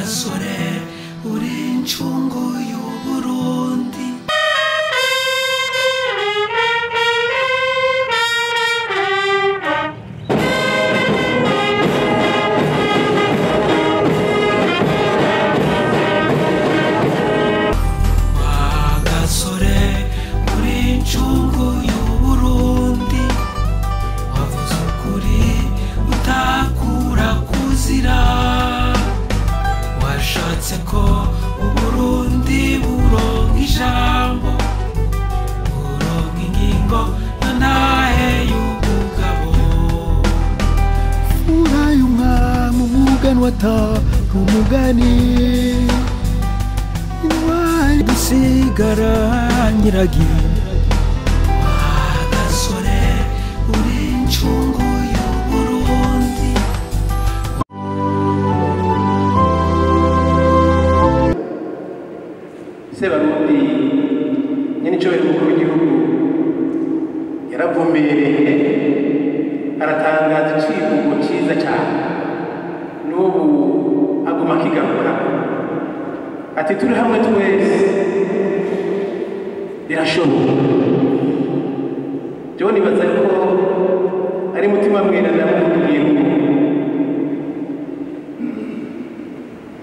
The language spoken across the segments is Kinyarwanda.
gasore uri incungu y'Uburundi. Ko Uburundi buronka ijambo buronka ingingo ntahe y'ubugabo uraye umwami umuganwa ata umugani intwari dusigara nyiragira agasore uri incungu y'Uburundi. Sebarundi nyene cyo umukuru w'igihugu yaravumereye aratangaza icivugo ciza cyane n'ubu aguma kigaruka ati turi hamwe twese birashoboka. John nibaza ko ari mutima mweranda w'umukuru w'igihugu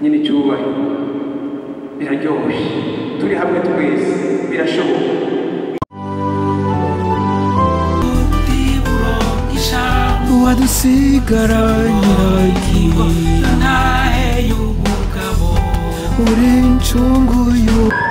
nyene cyubahiro biraryoshe turi hamwe twese birashoboka. wadusigara nyiragira ntahe y'ubugabo uri incungu y'Uburundi.